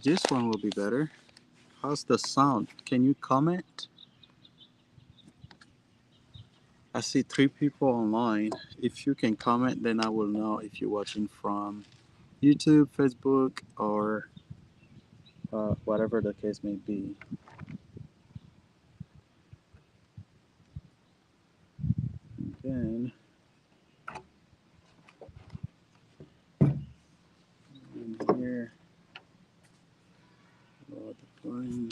this one will be better. How's the sound? Can you comment? I see 3 people online. If you can comment, then I will know if you're watching from YouTube, Facebook, or whatever the case may be. Then in here, load the plane.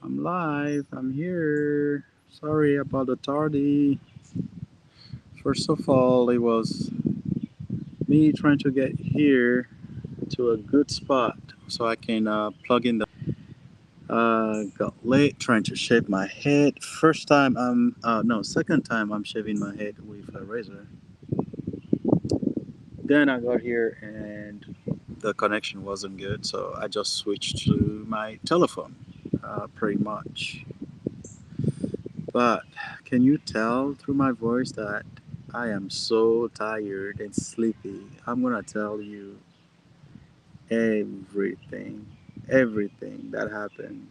I'm live. I'm here. Sorry about the tardy. First of all, it was me trying to get here to a good spot so I can plug in the. Got late trying to shave my head. First time I'm no, second time I'm shaving my head with a razor. Then I got here and the connection wasn't good, so I just switched to my telephone, pretty much. But can you tell through my voice that I am so tired and sleepy? I'm gonna tell you everything, everything that happened.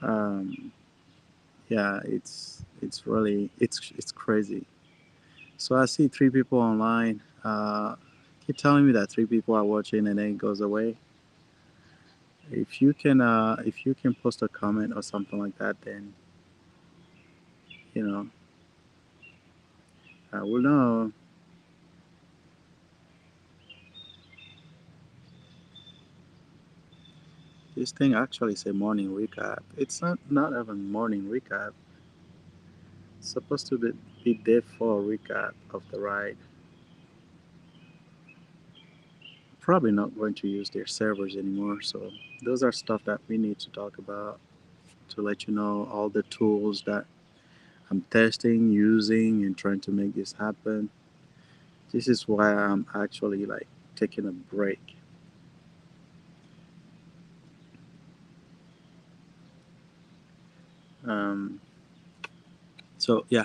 Um, yeah, it's really it's crazy. So I see 3 people online. Keep telling me that 3 people are watching and then it goes away. If you can post a comment or something like that, then you know I will know. This thing actually say morning recap. It's not even morning recap. It's supposed to be day 4 recap of the ride. Probably not going to use their servers anymore. So those are stuff that we need to talk about to let you know all the tools that I'm testing, using, and trying to make this happen. This is why I'm actually like taking a break. Um, so yeah,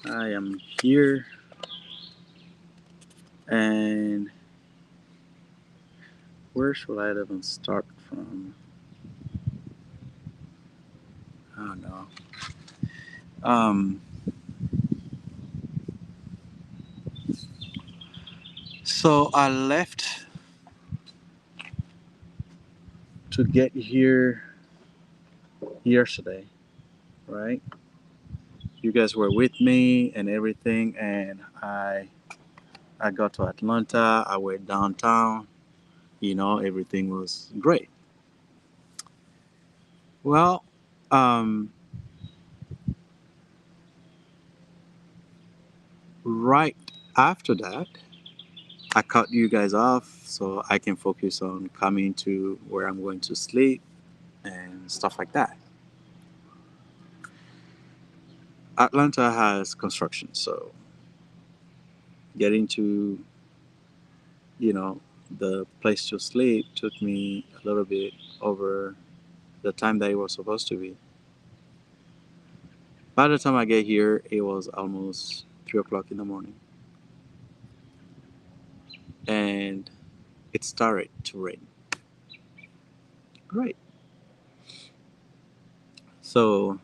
I am here, and where should I even start from? I don't know. Um, so I left to get here yesterday, right? You guys were with me and everything, and I got to Atlanta. I went downtown. Everything was great. Well, um, right after that, I cut you guys off so I can focus on coming to where I'm going to sleep and stuff like that. Atlanta has construction, so getting to, you know, the place to sleep took me a little bit over the time that it was supposed to be. By the time I get here, it was almost 3 o'clock in the morning, and it started to rain. Great. So,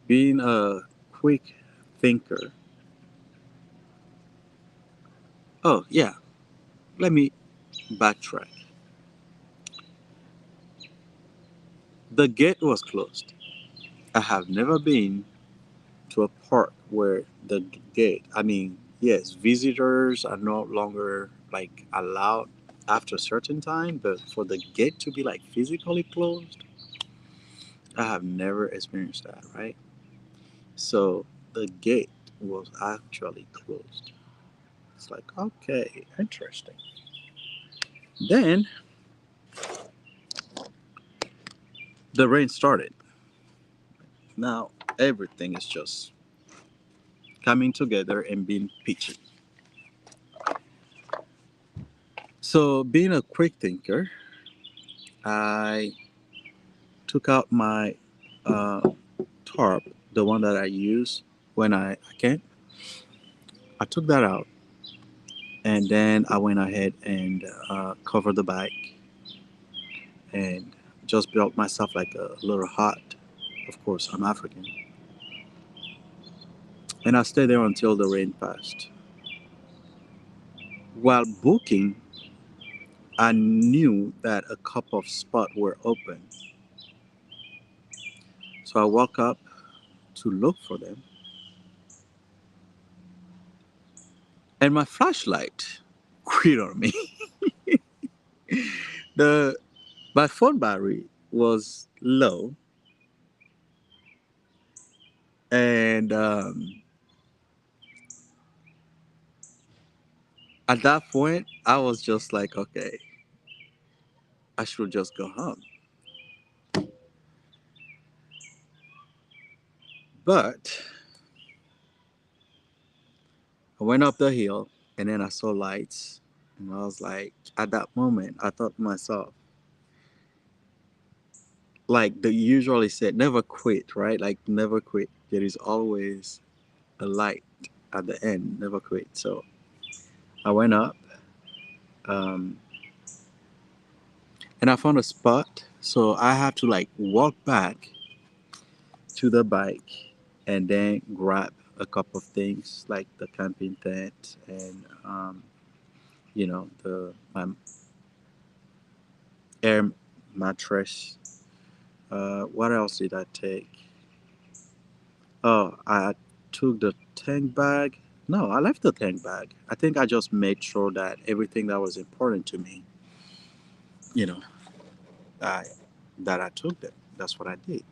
being a quick thinker, oh, yeah, let me backtrack. The gate was closed. I have never been to a park where the gate, I mean, yes, visitors are no longer like allowed after a certain time, but for the gate to be like physically closed, I have never experienced that, right? So the gate was actually closed. It's like, okay, interesting. Then the rain started. Now everything is just coming together and being peachy. So, being a quick thinker, I took out my uh, tarp, the one that I use when I camp. I took that out, and then I went ahead and covered the bike and just built myself like a little hut. Of course, I'm African. And I stayed there until the rain passed. While booking, I knew that a couple of spots were open. So I walked up to look for them, and my flashlight quit on me. The My phone battery was low, and at that point, I was just like, okay, I should just go home. But I went up the hill, and then I saw lights, and I was like, at that moment, I thought to myself, like they usually said, never quit, right? Like never quit. There is always a light at the end. Never quit. So I went up, um, and I found a spot. So I have to like walk back to the bike and then grab a couple of things like the camping tent and the air mattress. What else did I take? Oh, I took the tank bag. No, I left the tank bag. I think I just made sure that everything that was important to me, you know, I that I took them. That's what I did.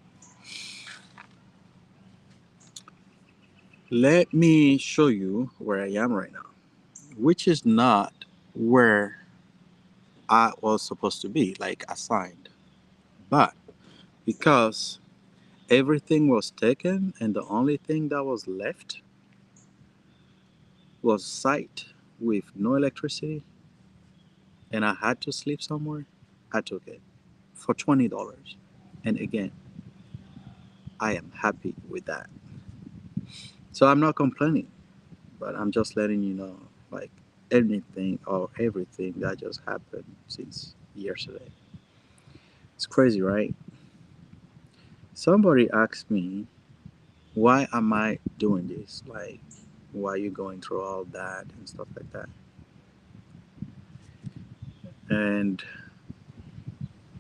Let me show you where I am right now, which is not where I was supposed to be, like assigned. But because everything was taken and the only thing that was left was site with no electricity, and I had to sleep somewhere, I took it for $20. And again, I am happy with that. So I'm not complaining, but I'm just letting you know, like anything or everything that just happened since yesterday. It's crazy, right? Somebody asked me, why am I doing this? Like, why are you going through all that and stuff like that? And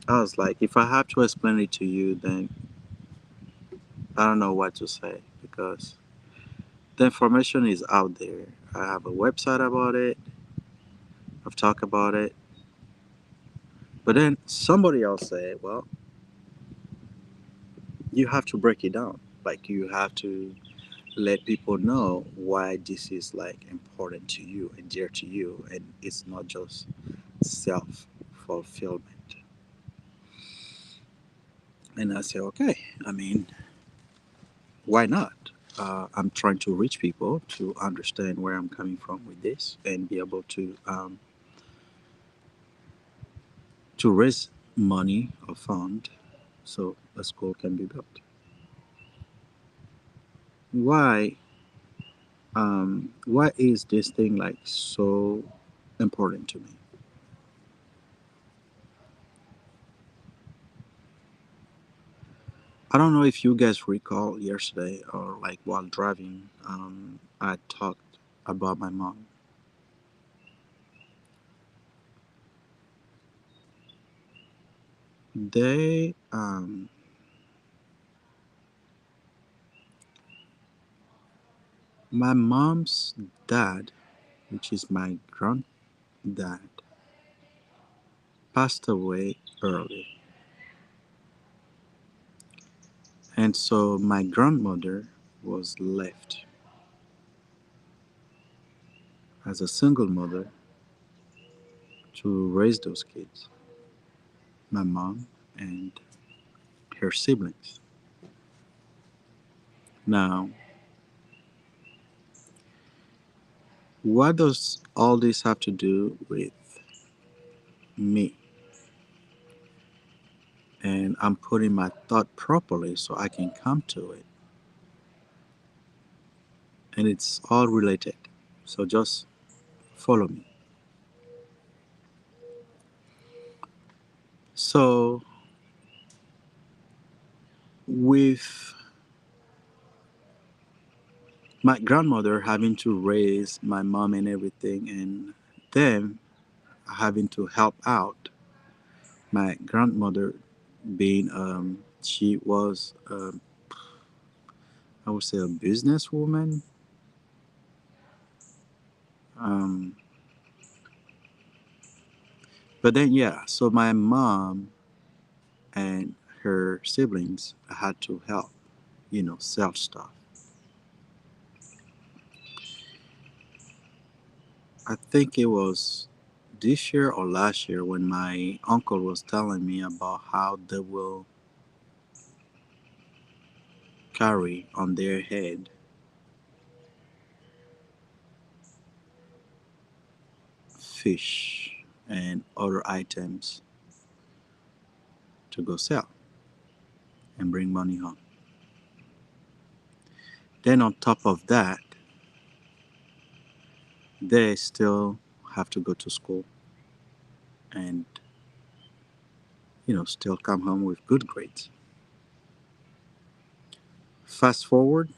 I was like, if I have to explain it to you, then I don't know what to say because the information is out there. I have a website about it. I've talked about it. But then somebody else said, well, you have to break it down. Like you have to let people know why this is like important to you and dear to you, and it's not just self fulfillment. And I said, okay. I mean, why not? I'm trying to reach people to understand where I'm coming from with this and be able to raise money or fund so a school can be built. Why why is this thing like so important to me? I don't know if you guys recall yesterday or like while driving, I talked about my mom. They My mom's dad, which is my granddad, passed away early. And so my grandmother was left as a single mother to raise those kids, my mom and her siblings. Now, what does all this have to do with me, and I'm putting my thought properly so I can come to it. And it's all related. So just follow me. So, with my grandmother having to raise my mom and everything, and them having to help out, my grandmother being, she was, I would say, a businesswoman. Um, but then, yeah, so my mom and her siblings had to help, sell stuff. I think it was this year or last year when my uncle was telling me about how they will carry on their head fish and other items to go sell and bring money home. Then on top of that, they still have to go to school and still come home with good grades. Fast forward,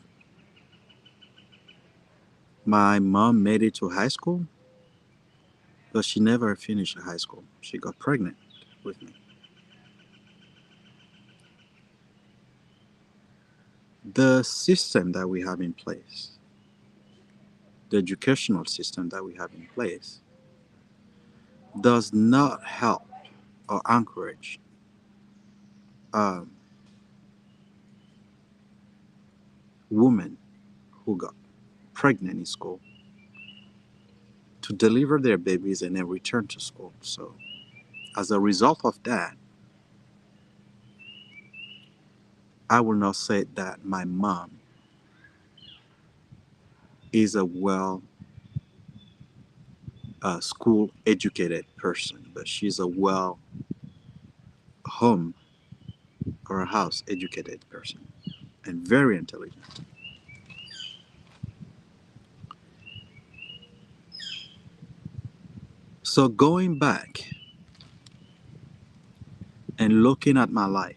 my mom made it to high school, but she never finished high school. She got pregnant with me. The system that we have in place, the educational system that we have in place, does not help or encourage um, women who got pregnant in school to deliver their babies and then return to school. So, as a result of that, I will not say that my mom is a well school educated person, but she's a well home or a house educated person and very intelligent. So, going back and looking at my life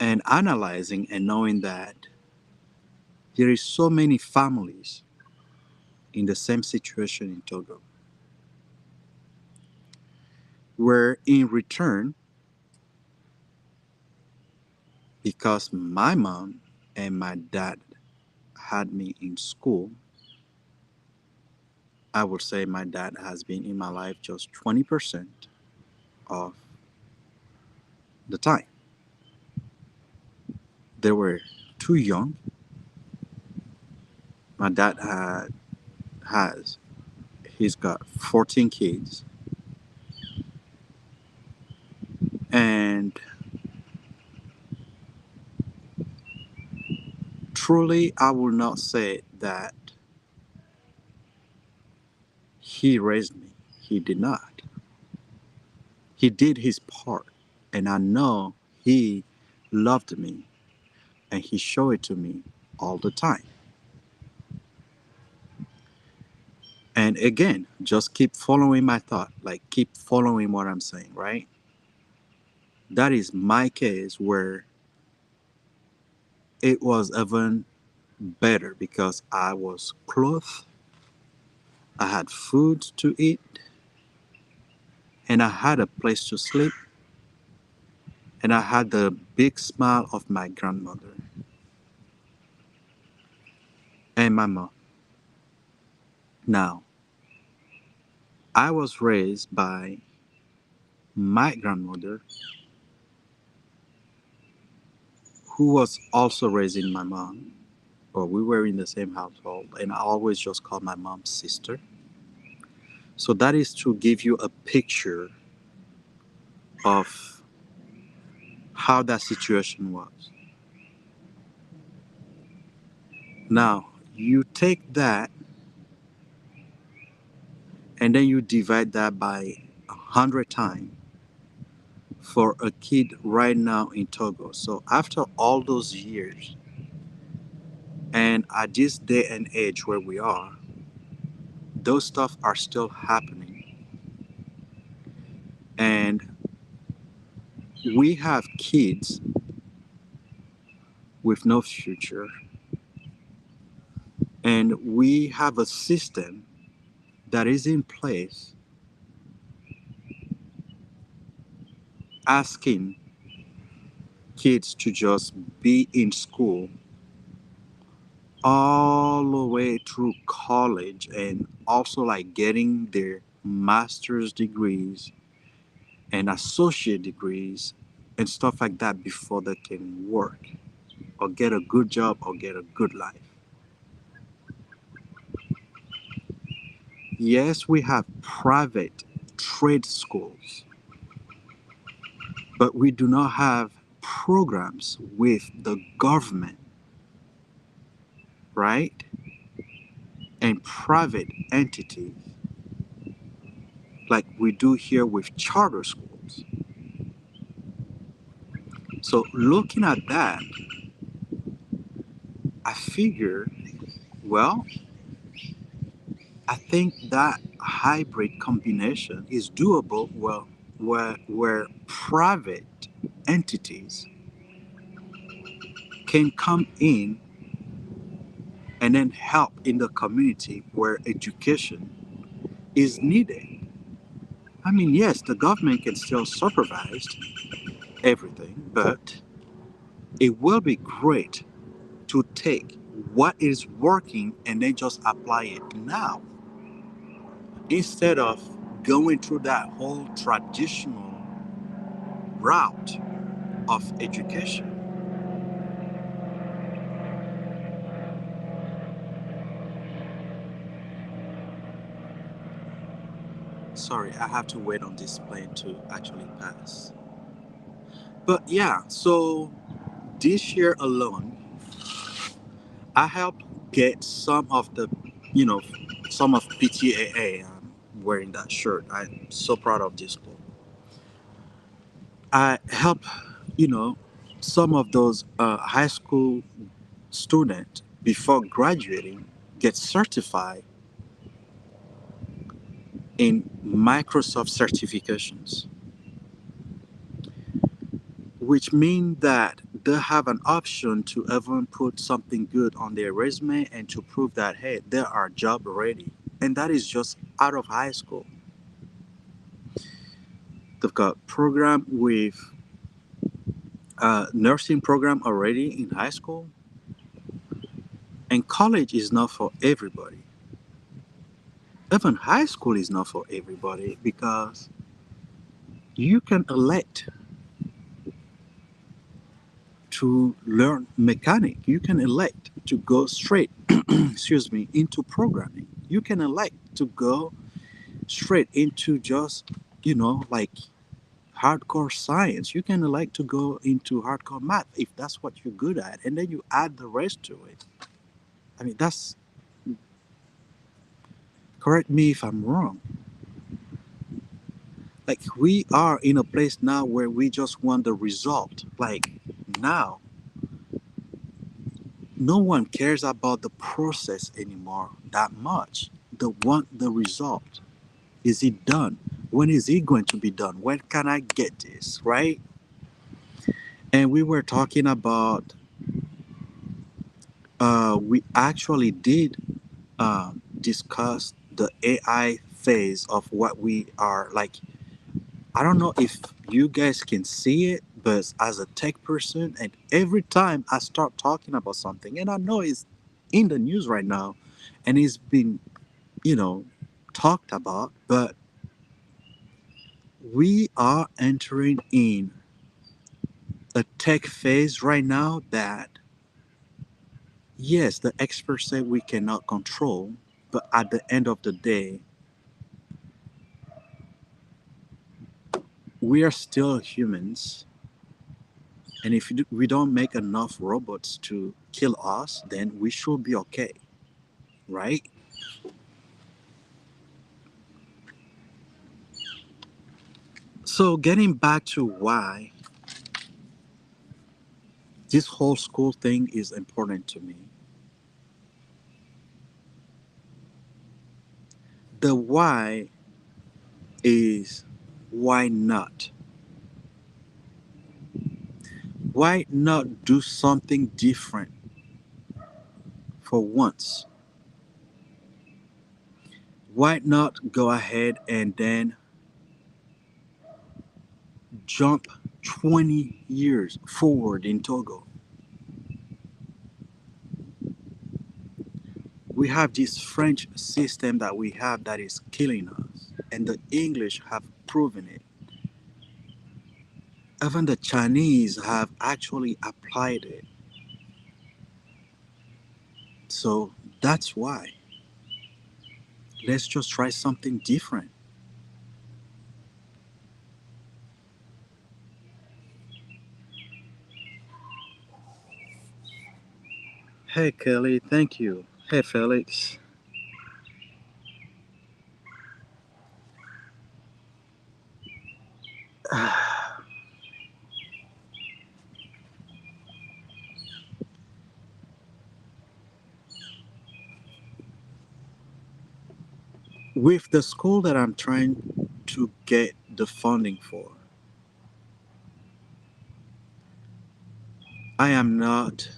and analyzing and knowing that there is so many families in the same situation in Togo, where in return, because my mom and my dad had me in school, I would say my dad has been in my life just 20% of the time. They were too young. My dad has he's got 14 kids, and truly I will not say that he raised me. He did not. He did his part, and I know he loved me and he showed it to me all the time. And again, just keep following my thought, like keep following what I'm saying, right? That is my case where it was even better because I was clothed, I had food to eat, and I had a place to sleep, and I had the big smile of my grandmother and my mom. Now, I was raised by my grandmother, who was also raising my mom, or we were in the same household, and I always just called my mom sister. So that is to give you a picture of how that situation was. Now, you take that and then you divide that by 100 times for a kid right now in Togo. So after all those years, and at this day and age where we are, those stuff are still happening. And we have kids with no future, and we have a system that is in place asking kids to just be in school all the way through college, and also like getting their master's degrees and associate degrees and stuff like that before they can work or get a good job or get a good life. Yes, we have private trade schools, but we do not have programs with the government, right? And private entities like we do here with charter schools. So looking at that, I figure, well, I think that hybrid combination is doable. Well, where private entities can come in and then help in the community where education is needed. I mean, yes, the government can still supervise everything, but it will be great to take what is working and then just apply it now instead of going through that whole traditional route of education. Sorry, I have to wait on this plane to actually pass. But yeah, so this year alone, I helped get some of the, you know, some of PTAA. I'm wearing that shirt. I'm so proud of this school. I help, you know, some of those high school students before graduating get certified in Microsoft certifications, which mean that they have an option to even put something good on their resume and to prove that hey, they are job ready, and that is just out of high school. They've got program with nursing program already in high school, and college is not for everybody. Even high school is not for everybody because you can elect to learn mechanic. You can elect to go straight, excuse me, into programming. You can elect to go straight into just, like hardcore science. You can elect to go into hardcore math if that's what you're good at, and then you add the rest to it. I mean, that's, correct me if I'm wrong. Like, we are in a place now where we just want the result. Like, now, no one cares about the process anymore that much. They want the result. Is it done? When is it going to be done? When can I get this, right? And we were talking about, we actually did discuss the AI phase of what we are like. I don't know if you guys can see it, but as a tech person, and every time I start talking about something, and I know it's in the news right now, and it's been, you know, talked about, but we are entering in a tech phase right now that, yes, the experts say we cannot control, but at the end of the day, we are still humans. And if we don't make enough robots to kill us, then we should be okay, right? So, getting back to why this whole school thing is important to me, the why is why not? Why not do something different for once? Why not go ahead and then jump 20 years forward in Togo? We have this French system that we have that is killing us, and the English have proven it. Even the Chinese have actually applied it. So that's why. Let's just try something different. Hey, Kelly, thank you. Hey, Felix. With the school that I'm trying to get the funding for, I am not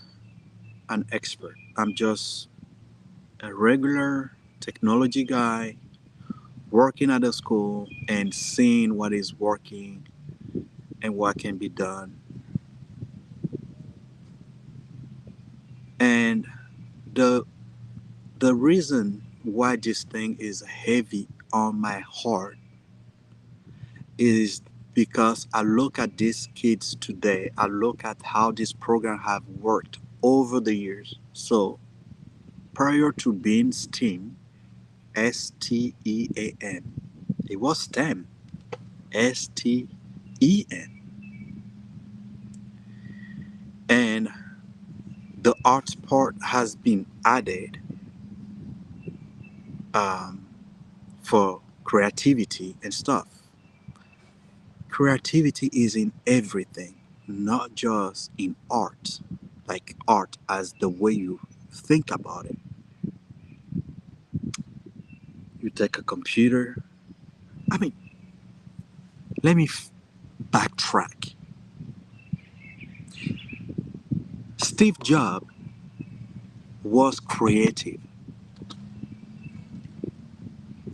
an expert. I'm just a regular technology guy working at a school and seeing what is working and what can be done. And the the reason why this thing is heavy on my heart is because I look at these kids today. I look at how this program have worked over the years. So prior to being STEAM, STEAM, it was STEM, STEM, and the arts part has been added um, for creativity and stuff. Creativity is in everything, not just in art, like art as the way you think about it. You take a computer. I mean, let me backtrack. Steve Jobs was creative.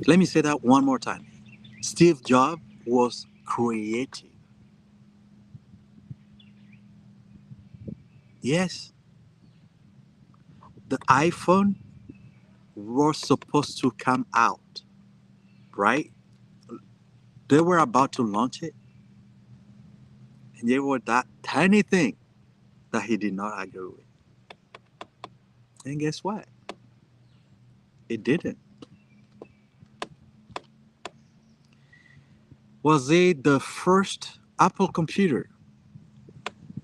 Let me say that one more time. Steve Jobs was creative. Yes, the iPhone was supposed to come out, right? They were about to launch it, and they were that tiny thing that he did not agree with. And guess what? It didn't. Was it the first Apple computer?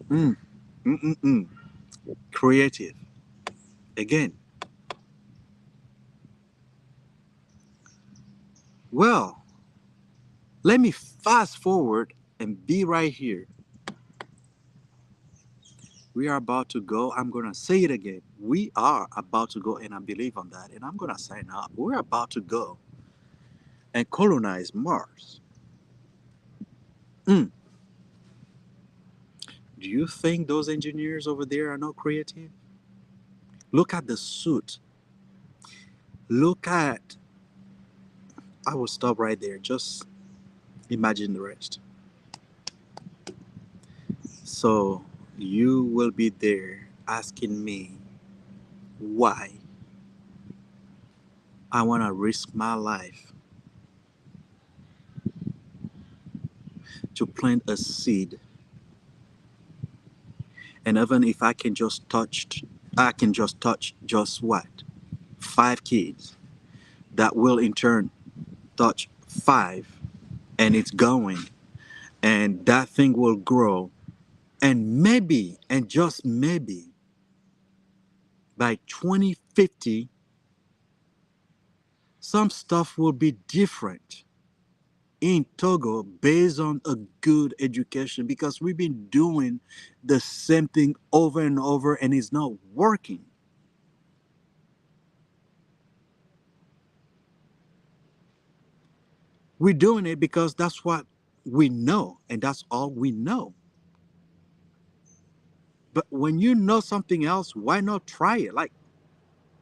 Mm, mm. Creative. Again, well, let me fast forward and be right here. We are about to go. I'm going to say it again. We are about to go, and I believe on that. And I'm going to sign up. We're about to go and colonize Mars. Mm. Do you think those engineers over there are not creative? Look at the suit. Look at. I will stop right there. Just imagine the rest. So you will be there asking me why I want to risk my life to plant a seed. And even if I can just touch just what? Five kids that will in turn touch five, and it's going. And that thing will grow. And maybe, and just maybe, by 2050, some stuff will be different. in Togo based on a good education because we've been doing the same thing over and over and it's not working. We're doing it because that's what we know and that's all we know. But when you know something else, why not try it? Like,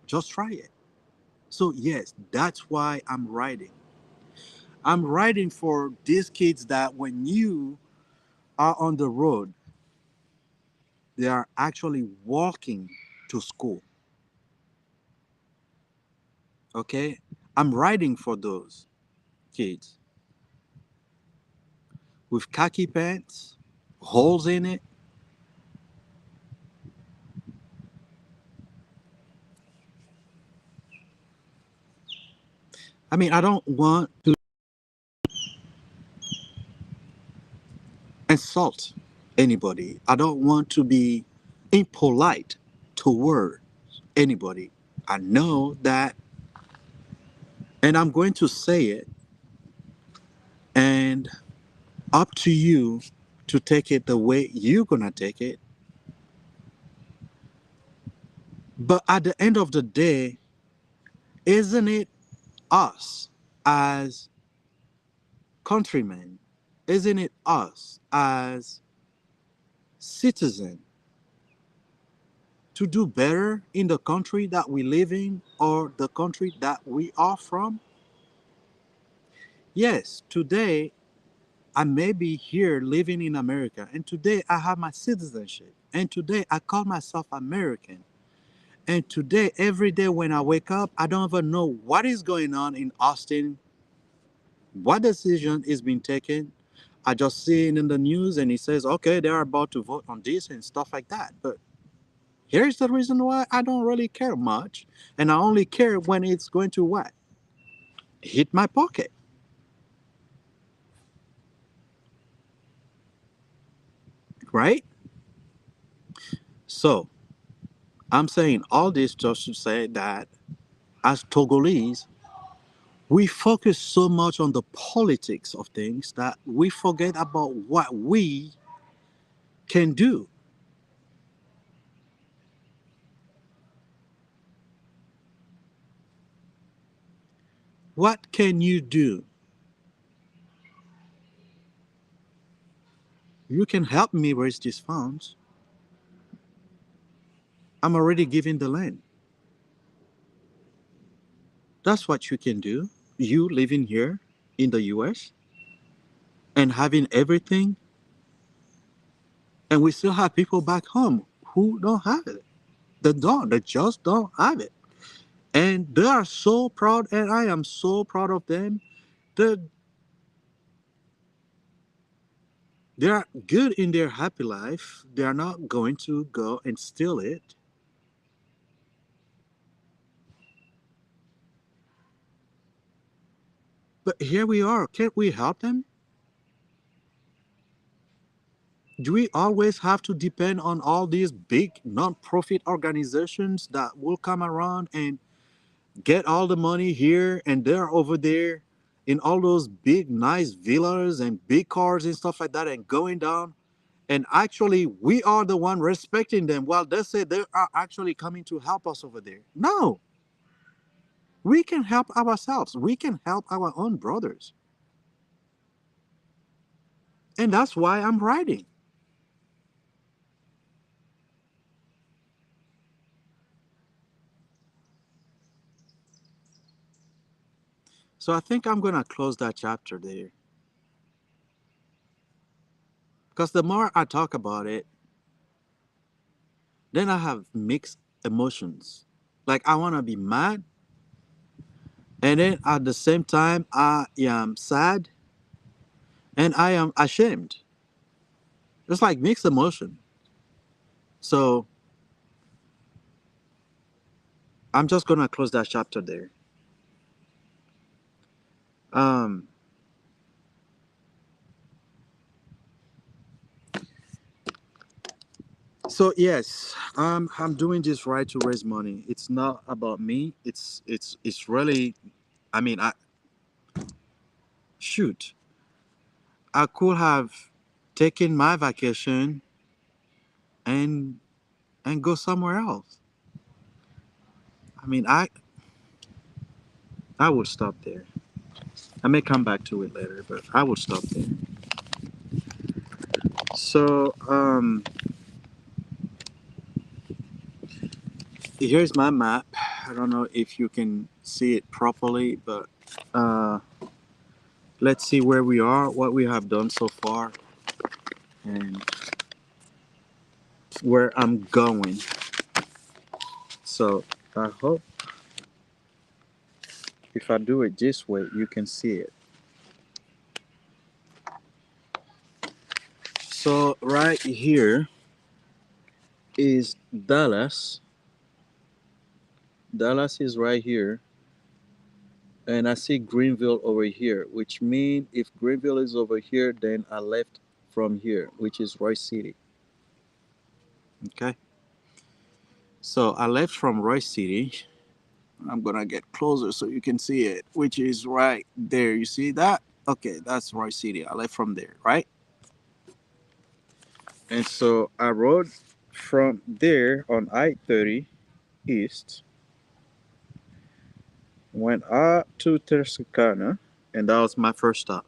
just try it. So, yes, that's why I'm writing. I'm writing for these kids that when you are on the road, they are actually walking to school. Okay? I'm writing for those kids with khaki pants, holes in it. I mean, I don't want to insult anybody. I don't want to be impolite toward anybody. I know that, and I'm going to say it, and up to you to take it the way you're going to take it. But at the end of the day, isn't it us as countrymen? Isn't it us as citizens to do better in the country that we live in or the country that we are from? Yes, today I may be here living in America, and today I have my citizenship, and today I call myself American. And today, every day when I wake up, I don't even know what is going on in Austin, what decision is being taken. I just see it in the news and it says, okay, they're about to vote on this and stuff like that. But here's the reason why I don't really care much. And I only care when it's going to what? Hit my pocket, right? So I'm saying all this just to say that as Togolese, we focus so much on the politics of things that we forget about what we can do. What can you do? You can help me raise these funds. I'm already giving the land. That's what you can do. You living here in the US and having everything, and we still have people back home who don't have it. They just don't have it. And they are so proud, and I am so proud of them. They're, they're good in their happy life. They are not going to go and steal it. But here we are. Can't we help them? Do we always have to depend on all these big non-profit organizations that will come around and get all the money here and there over there in all those big nice villas and big cars and stuff like that and going down, and actually we are the one respecting them while they say they are actually coming to help us over there? No, we can help ourselves, we can help our own brothers, and that's why I'm writing. So I think I'm gonna close that chapter there because the more I talk about it, then I have mixed emotions. Like I want to be mad, and then at the same time I am sad and I am ashamed. It's like mixed emotion. So I'm just gonna close that chapter there. Um, so yes, I'm doing this right to raise money. It's not about me. It's really, I mean, I shoot. I could have taken my vacation and go somewhere else. I mean, I would stop there. I may come back to it later, but I would stop there. So here's my map. I don't know if you can see it properly, but uh, let's see where we are, what we have done so far, and where I'm going. So I hope if I do it this way, you can see it. So right here is Dallas. Dallas is right here, and I see Greenville over here, which means if Greenville is over here, then I left from here, which is Royce City. Okay, so I left from Royce City. I'm gonna get closer so you can see it, which is right there. You see that? Okay, that's Royce City. I left from there, right? And so I rode from there on I-30 east, went up to Texarkana, and that was my first stop.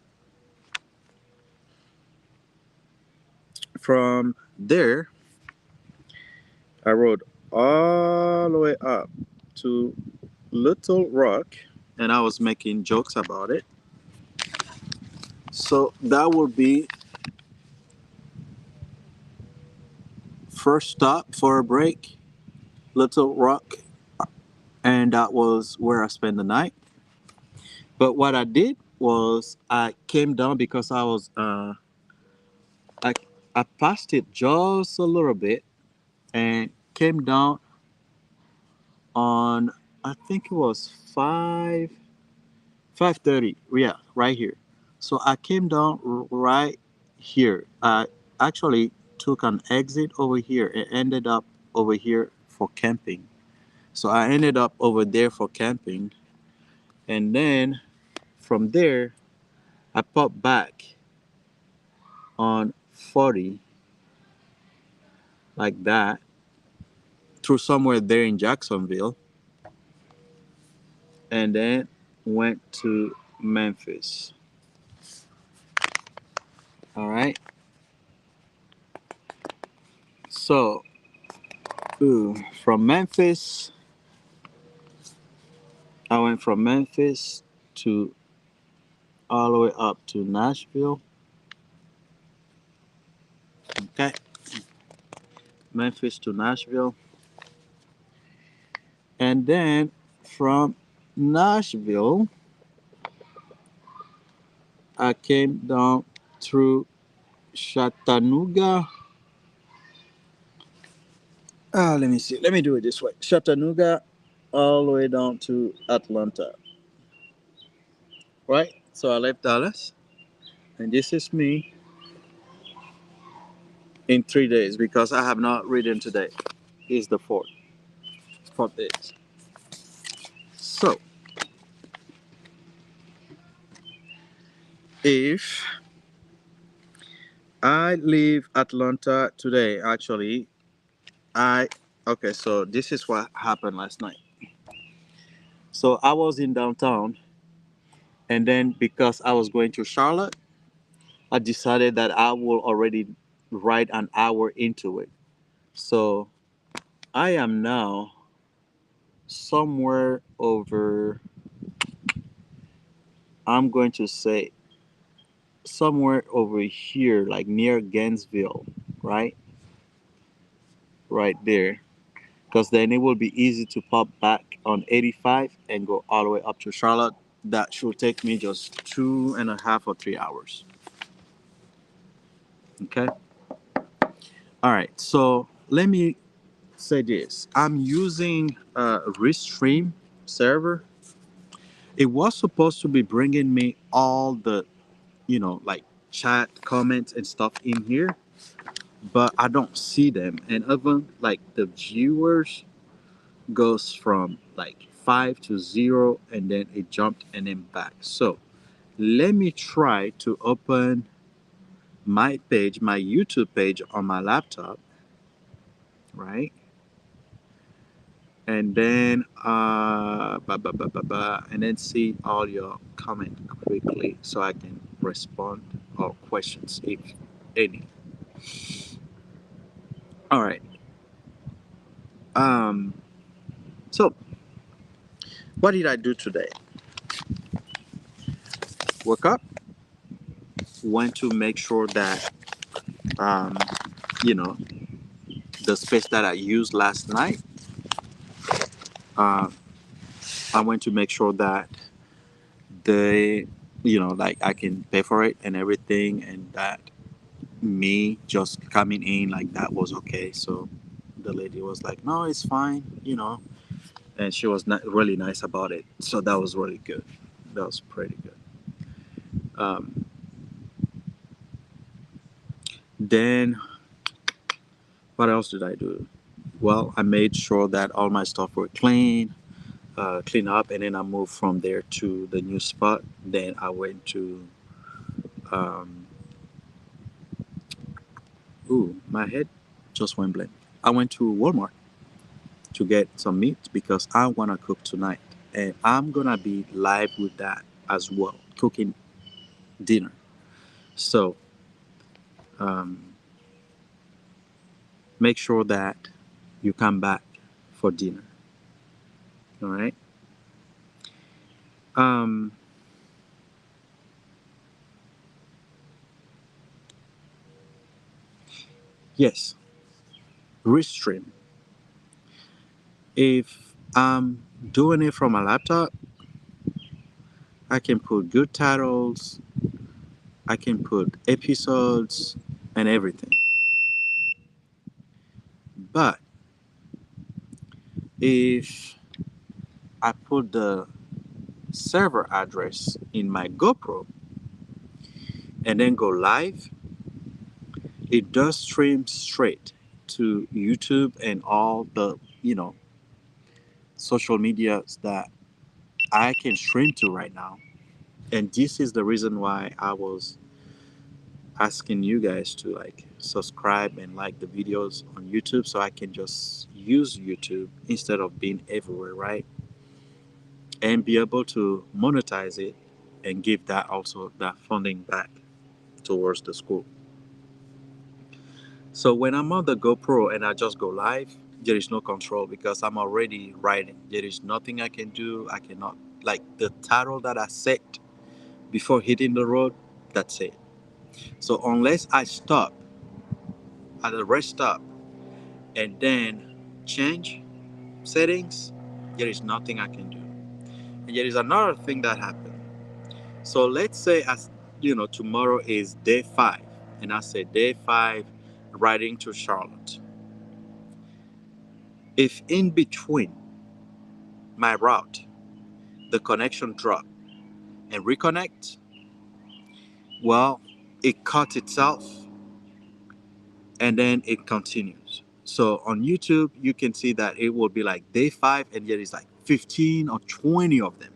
From there, I rode all the way up to Little Rock, and I was making jokes about it. So that would be first stop for a break, Little Rock, and that was where I spent the night. But what I did was I came down because I I passed it just a little bit and came down on, I think it was 5:30. Yeah, right here. So I came down right here. I actually took an exit over here and ended up over here for camping. So I ended up over there for camping, and then from there I popped back on 40 like that through somewhere there in Jacksonville, and then went to Memphis. All right. So, from Memphis, I went from Memphis to all the way up to Nashville. Okay. Memphis to Nashville. And then from Nashville, I came down through Chattanooga. Let me see. Let me do it this way. Chattanooga all the way down to Atlanta. Right? So I left Dallas. And this is me in 3 days because I have not ridden today. Is the fourth day. So if I leave Atlanta today, actually, I okay. So this is what happened last night. So I was in downtown, and then because I was going to Charlotte, I decided that I will already ride an hour into it. So I am now somewhere over, I'm going to say somewhere over here, like near Gainesville, right? Right there. Because then it will be easy to pop back on 85 and go all the way up to Charlotte. That should take me just 2.5 or 3 hours. Okay. All right. So let me say this. I'm using a Restream server. It was supposed to be bringing me all the, like chat comments and stuff in here, but I don't see them. And even like the viewers goes from like 5 to 0, and then it jumped and then back. So let me try to open. my page, my YouTube page on my laptop, right? And then and then see all your comment quickly so I can respond or questions if any. All right. Um. So what did I do today? Woke up, went to make sure that um, you know, the space that I used last night. Uh, I went to make sure that they, like I can pay for it and everything, and that me just coming in like that was okay. So the lady was like, "No, it's fine," and she was not really nice about it. So that was really good. That was pretty good. Um, then what else did I do? Well, I made sure that all my stuff were clean up, and then I moved from there to the new spot. Then I went to um, my head just went blank. I went to Walmart to get some meat because I want to cook tonight. And I'm going to be live with that as well, cooking dinner. So um, make sure that you come back for dinner. All right. Um, yes, Restream. If I'm doing it from a laptop, I can put good titles, I can put episodes and everything. But if I put the server address in my GoPro and then go live, it does stream straight to YouTube and all the, social medias that I can stream to right now. And this is the reason why I was asking you guys to like subscribe and like the videos on YouTube so I can just use YouTube instead of being everywhere, right? And be able to monetize it and give that also that funding back towards the school. So when I'm on the GoPro and I just go live, there is no control because I'm already writing. There is nothing I can do. I cannot, like the title that I set before hitting the road, that's it. So unless I stop at a rest stop and then change settings, there is nothing I can do. And there is another thing that happened. So let's say tomorrow is day 5 and I say day 5 riding to Charlotte. If in between my route the connection drop and reconnect, well, it cuts itself and then it continues. So on YouTube, you can see that it will be like day 5 and there is like 15 or 20 of them.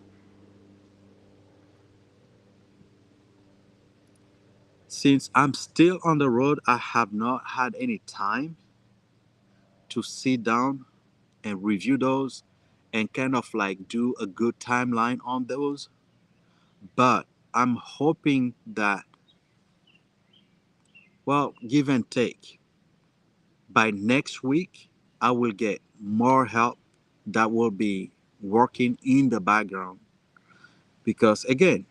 Since I'm still on the road, I have not had any time to sit down and review those and kind of like do a good timeline on those. But I'm hoping that, well, give and take, by next week, I will get more help that will be working in the background. Because again,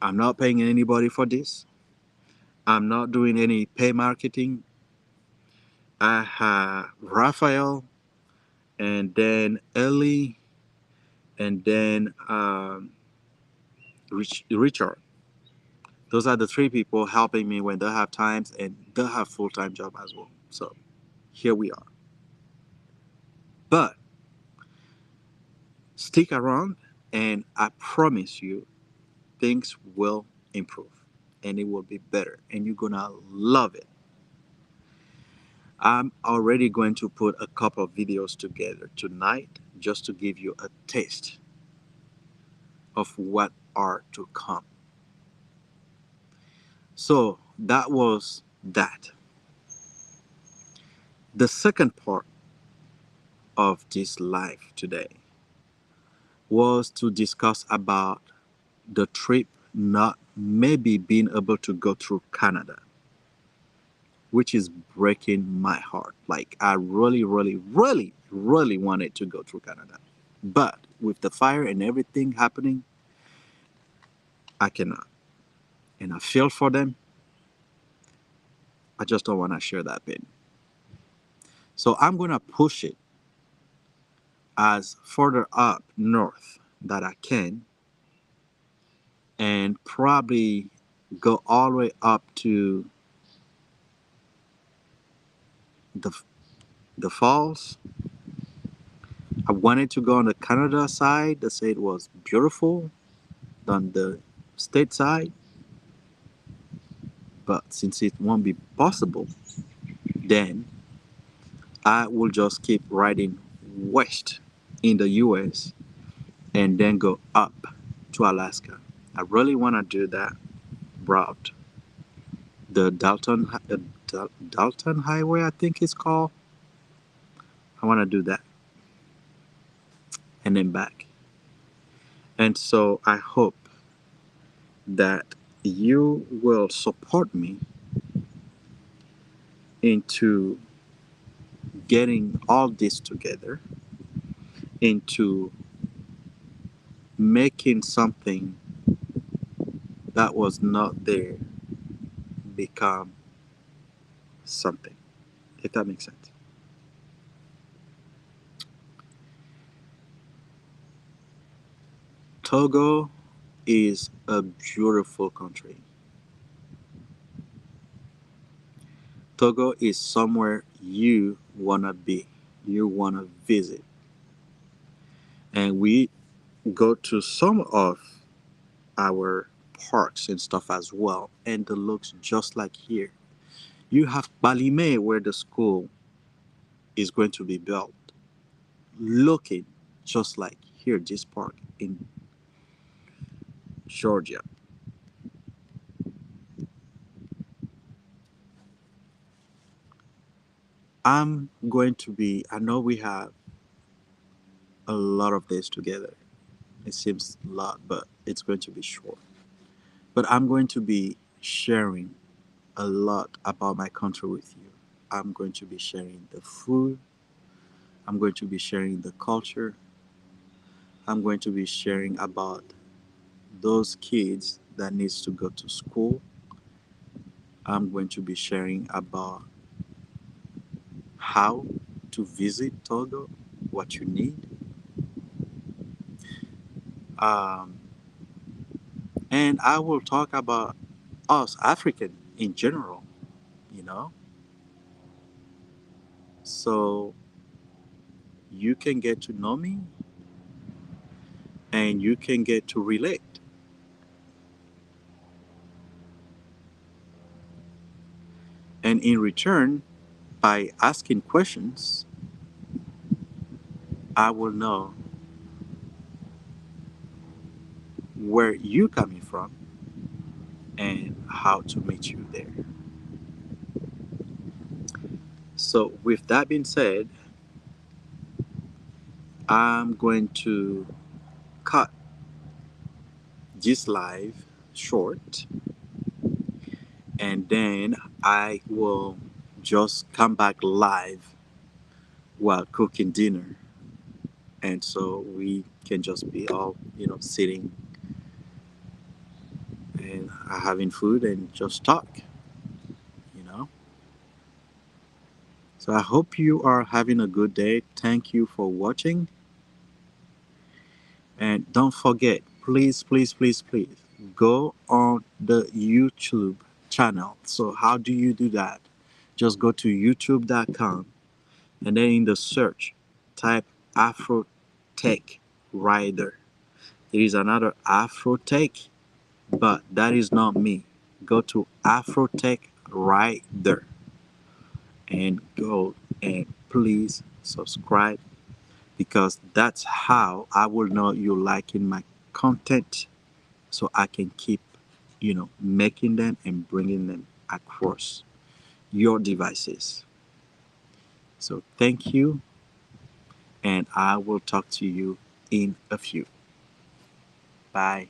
I'm not paying anybody for this. I'm not doing any pay marketing. I have Raphael and then Ellie and then Richard. Those are the 3 people helping me when they have times and they have full-time job as well. So here we are. But stick around and I promise you things will improve and it will be better and you're gonna love it. I'm already going to put a couple of videos together tonight just to give you a taste of what are to come. So that was that. The second part of this live today was to discuss about the trip not maybe being able to go through Canada, which is breaking my heart. Like I really, really, really, really wanted to go through Canada. But with the fire and everything happening, I cannot. And I feel for them. I just don't want to share that pain. So I'm gonna push it as further up north that I can and probably go all the way up to the the falls. I wanted to go on the Canada side. They say it was beautiful on the state side, but since it won't be possible, then I will just keep riding west in the US and then go up to Alaska. I really want to do that route. The Dalton Highway, I think it's called. I want to do that and then back. And so I hope that you will support me into getting all this together, into making something that was not there become something, if that makes sense. Togo is a beautiful country. Togo is somewhere you want to be, you want to visit. And we go to some of our parks and stuff as well, and it looks just like here. You have Balime, where the school is going to be built, looking just like here, this park in Georgia. I know we have a lot of days together. It seems a lot, but it's going to be short. But I'm going to be sharing a lot about my country with you. I'm going to be sharing the food. I'm going to be sharing the culture. I'm going to be sharing about those kids that needs to go to school. I'm going to be sharing about how to visit Togo, what you need, um, and I will talk about us African in general. You know, so you can get to know me and you can get to relate. And in return, by asking questions, I will know where you coming from and how to meet you there. So, with that being said, I'm going to cut this live short and then I will just come back live while cooking dinner. And so we can just be all, sitting and having food and just talk, you know. So I hope you are having a good day. Thank you for watching. And don't forget, please, please, please, please go on the YouTube channel. So, how do you do that? Just go to youtube.com and then in the search, type Afro Tech Rider. There is another Afro Tech, but that is not me. Go to Afro Tech Rider and go and please subscribe because that's how I will know you're liking my content so I can keep making them and bringing them across your devices. So thank you, and I will talk to you in a few. Bye.